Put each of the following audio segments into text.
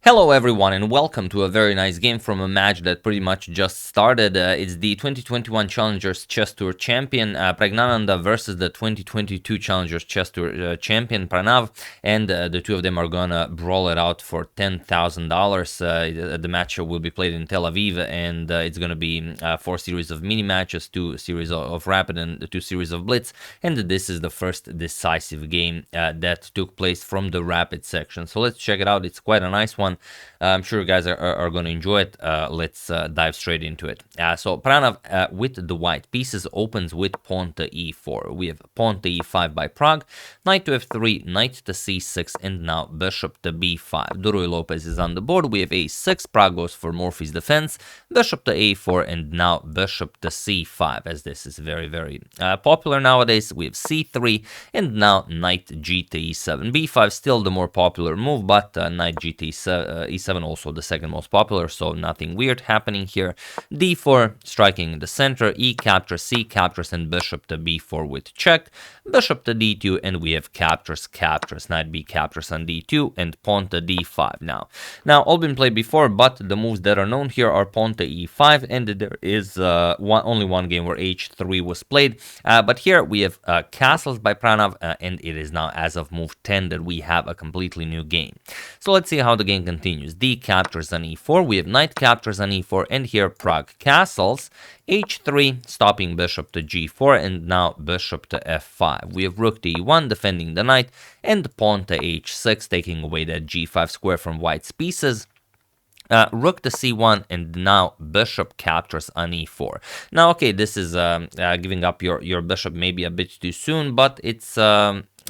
Hello everyone and welcome to a very nice game from a match that pretty much just started. It's the 2021 Challengers Chess Tour champion Praggnanandhaa versus the 2022 Challengers Chess Tour champion Pranav, and the two of them are gonna brawl it out for $10,000. The match will be played in Tel Aviv, and it's gonna be 4 series of mini matches, 2 series of rapid and 2 series of blitz, and this is the first decisive game that took place from the rapid section. So let's check it out. It's quite a nice one. I'm sure you guys are going to enjoy it. Let's dive straight into it. So Pranav with the white pieces opens with pawn to e4. We have pawn to e5 by Pragg, knight to f3, knight to c6, and now bishop to b5. Ruy Lopez is on the board. We have a6. Pragg goes for Morphy's defense, bishop to a4, and now bishop to c5, as this is very popular nowadays. We have c3, and now knight g to e7. b5 still the more popular move, but knight g to e7 also the second most popular, so nothing weird happening here. d4 striking in the center, e captures, c captures, and bishop to b4 with check, bishop to d2, and we have captures, knight b captures on d2, and pawn to d5 now all been played before, but the moves that are known here are pawn to e5, and there is only one game where h3 was played, but here we have castles by Pranav, and it is now as of move 10 that we have a completely new game. So let's see how the game continues. D captures on e4, we have knight captures on e4, and here Pragg castles, h3, stopping bishop to g4, and now bishop to f5. We have rook to e1, defending the knight, and pawn to h6, taking away that g5 square from white's pieces. Rook to c1, and now bishop captures on e4. Now, okay, this is giving up your bishop maybe a bit too soon, but it's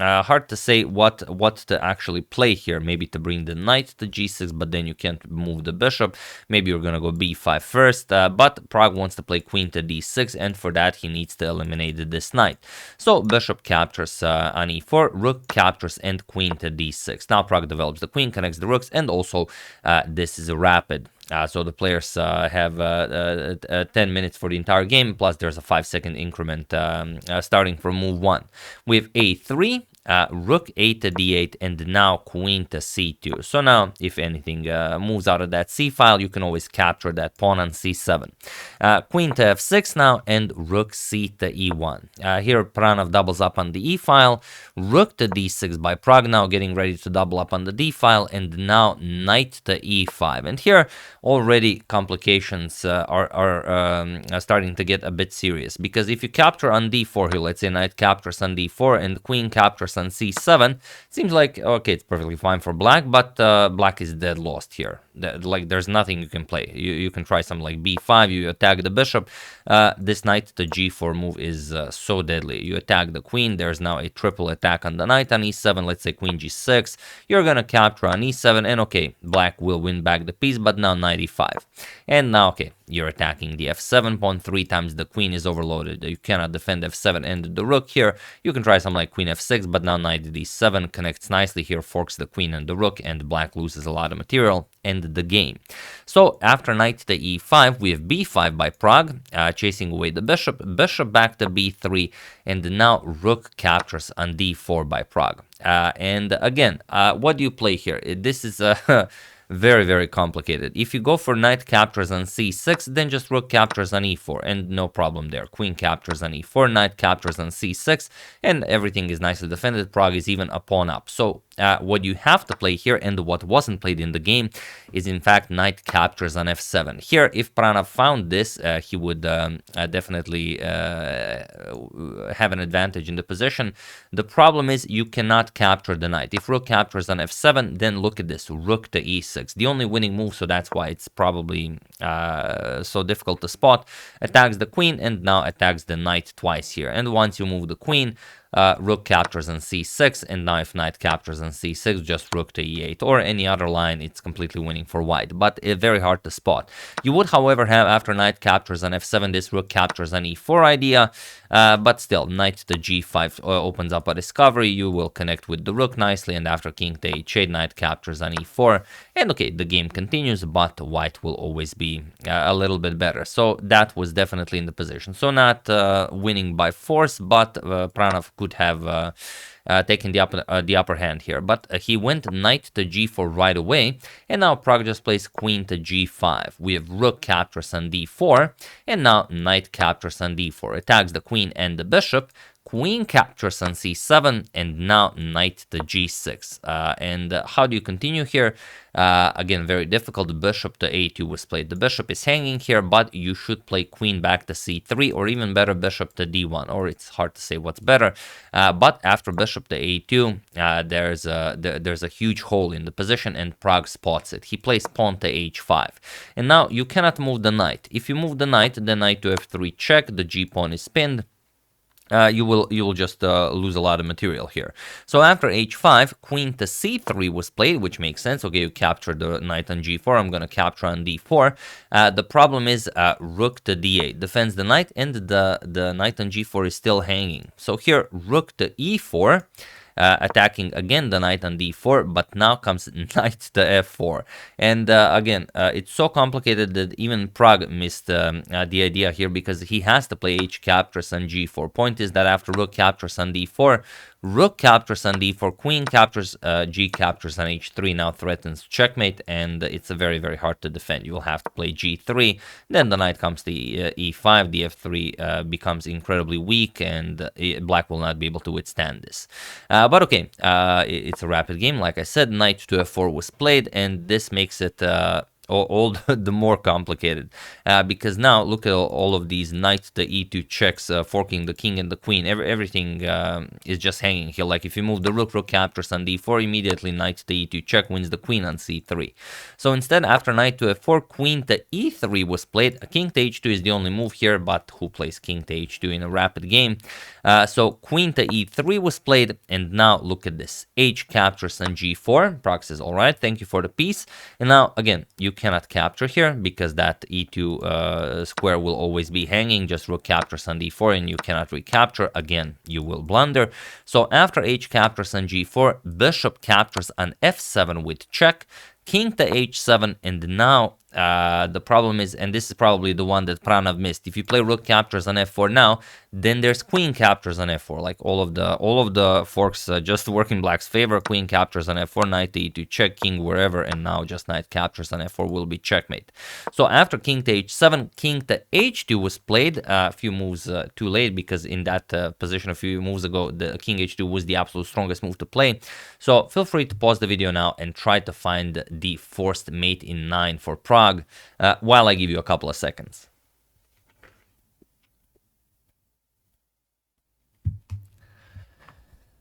hard to say what to actually play here. Maybe to bring the knight to g6, but then you can't move the bishop. Maybe you're gonna go b5 first, but Pragg wants to play queen to d6, and for that he needs to eliminate this knight. So bishop captures on e4, rook captures, and queen to d6. Now Pragg develops the queen, connects the rooks, and also this is a rapid. So the players have 10 minutes for the entire game, plus there's a 5-second increment starting from move 1. We have a3, rook a to d8, and now queen to c2. So now, if anything moves out of that c file, you can always capture that pawn on c7. Queen to f6 now, and rook c to e1. Here Pranav doubles up on the e file, rook to d6 by Pragg, now getting ready to double up on the d file, and now knight to e5. And here already complications are starting to get a bit serious, because if you capture on d4 here, let's say knight captures on d4 and queen captures on c7, seems like, okay, it's perfectly fine for black, but black is dead lost here. Like, there's nothing you can play. You can try something like b5, you attack the bishop. This knight to g4 move is so deadly. You attack the queen, there's now a triple attack on the knight on e7, let's say queen g6, you're gonna capture on e7, and okay, black will win back the piece, but now knight e5. And now, okay, you're attacking the f7 pawn 3 times, the queen is overloaded, you cannot defend f7 and the rook here. You can try something like queen f6, but now knight d7 connects nicely here, forks the queen and the rook, and black loses a lot of material, end the game. So after knight to e5, we have b5 by Pragg, chasing away the bishop, bishop back to b3, and now rook captures on d4 by Pragg. And again, what do you play here? This is very complicated. If you go for knight captures on c6, then just rook captures on e4, and no problem there. Queen captures on e4, knight captures on c6, and everything is nicely defended. Pragg is even a pawn up. So what you have to play here, and what wasn't played in the game, is in fact knight captures on f7. Here, if Pranav found this, he would definitely have an advantage in the position. The problem is you cannot capture the knight. If rook captures on f7, then look at this, rook to e6. The only winning move, so that's why it's probably so difficult to spot. Attacks the queen, and now attacks the knight twice here. And once you move the queen, rook captures on c6, and now if knight captures on c6, just rook to e8 or any other line, it's completely winning for white, but very hard to spot. You would, however, have after knight captures on f7 this rook captures on e4 idea, but still knight to g5 opens up a discovery. You will connect with the rook nicely, and after king to h8, knight captures on e4, and okay, the game continues, but white will always be a little bit better. So that was definitely in the position. So not winning by force, but Pranav could have taking the upper hand here. But he went knight to g4 right away, and now Pragg just plays queen to g5. We have rook captures on d4, and now knight captures on d4. Attacks the queen and the bishop. Queen captures on c7, and now knight to g6. And how do you continue here? Again, very difficult. Bishop to a2 was played. The bishop is hanging here, but you should play queen back to c3, or even better, bishop to d1, or it's hard to say what's better. But after bishop to a2, there's a huge hole in the position, and Pragg spots it. He plays pawn to h5. And now you cannot move the knight. If you move the knight to f3 check, the g pawn is pinned. You will just lose a lot of material here. So after h5, queen to c3 was played, which makes sense. Okay, you captured the knight on g4. I'm going to capture on d4. The problem is rook to d8 defends the knight, and the knight on g4 is still hanging. So here, rook to e4. Attacking again the knight on d4, but now comes knight to f4. And again, it's so complicated that even Pragg missed the idea here, because he has to play h captures on g4. Point is that after rook captures on d4, rook captures on d4, queen captures, g captures on h3 now threatens checkmate, and it's very, very hard to defend. You will have to play g3, then the knight comes to e5, the f3 becomes incredibly weak, and black will not be able to withstand this. But okay, it's a rapid game. Like I said, knight to f4 was played, and this makes it all the more complicated, because now look at all of these knight to e2 checks, forking the king and the queen. Everything is just hanging here. Like if you move the rook captures on d4, immediately knight to e2 check wins the queen on c3. So instead, after knight to f4, queen to e3 was played. King to h2 is the only move here, but who plays king to h2 in a rapid game? So queen to e3 was played, and now look at this. H captures on g4. Pragg says, all right, thank you for the piece. And now, again, you cannot capture here, because that e2 square will always be hanging. Just rook captures on d4, and you cannot recapture. Again, you will blunder. So after h captures on g4, bishop captures on f7 with check, king to h7, and now the problem is, and this is probably the one that Pranav missed, if you play rook captures on f4 now, then there's queen captures on f4. Like all of the forks just work in black's favor. Queen captures on f4, knight to e2 check, king wherever, and now just knight captures on f4 will be checkmate. So after king to h7, king to h2 was played, a few moves too late, because in that position a few moves ago, the king h2 was the absolute strongest move to play. So feel free to pause the video now and try to find the forced mate in 9 for Pragg, while I give you a couple of seconds.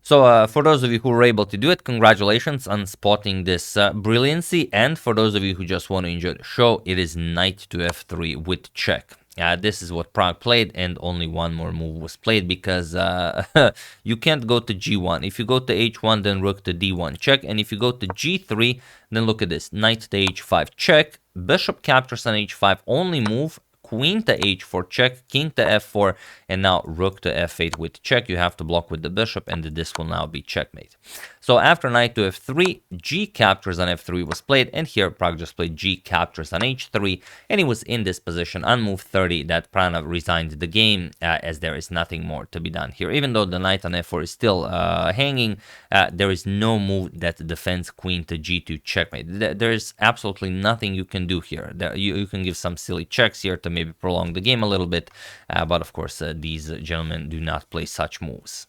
So for those of you who were able to do it, congratulations on spotting this brilliancy. And for those of you who just want to enjoy the show, it is knight to f3 with check. This is what Pragg played, and only one more move was played, because you can't go to g1. If you go to h1, then rook to d1 check, and if you go to g3, then look at this, knight to h5 check, bishop captures on h5, only move, queen to h4 check, king to f4, and now rook to f8 with check. You have to block with the bishop, and this will now be checkmate. So after knight to f3, g captures on f3 was played, and here Pragg just played g captures on h3, and he was in this position on move 30 that Pranav resigned the game, as there is nothing more to be done here. Even though the knight on f4 is still hanging, there is no move that defends queen to g2 checkmate. There is absolutely nothing you can do here. You can give some silly checks here to maybe prolong the game a little bit, but of course these gentlemen do not play such moves.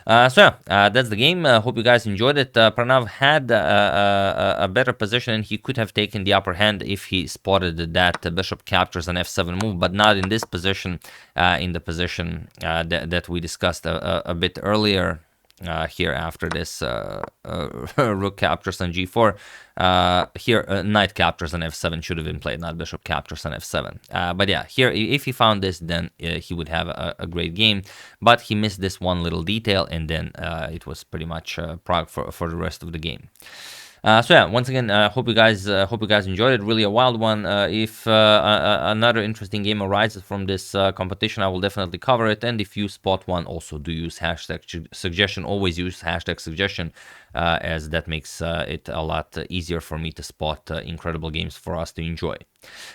So yeah, that's the game. Hope you guys enjoyed it. Pranav had a better position, and he could have taken the upper hand if he spotted that bishop captures an f7 move, but not in this position, in the position that we discussed a bit earlier. Here after this rook captures on g4, here knight captures on f7 should have been played, not bishop captures on f7. But yeah, here if he found this, then he would have a great game, but he missed this one little detail, and then it was pretty much Pragg for the rest of the game. So yeah, once again, hope you guys enjoyed it. Really a wild one. If another interesting game arises from this competition, I will definitely cover it. And if you spot one, also do use hashtag suggestion. Always use hashtag suggestion, as that makes it a lot easier for me to spot incredible games for us to enjoy.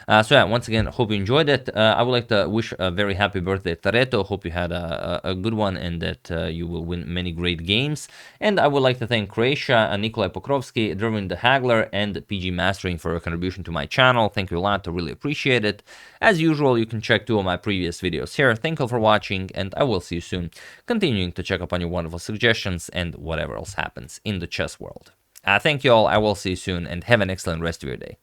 So yeah, once again, hope you enjoyed it. I would like to wish a very happy birthday, Tareto. Hope you had a good one and that you will win many great games. And I would like to thank Croatia, Nikolai Pokrovsky, Derwin the Hagler, and PG Mastering for your contribution to my channel. Thank you a lot. I really appreciate it. As usual, you can check 2 of my previous videos here. Thank you for watching, and I will see you soon, continuing to check up on your wonderful suggestions and whatever else happens in the chess world. Thank you all. I will see you soon, and have an excellent rest of your day.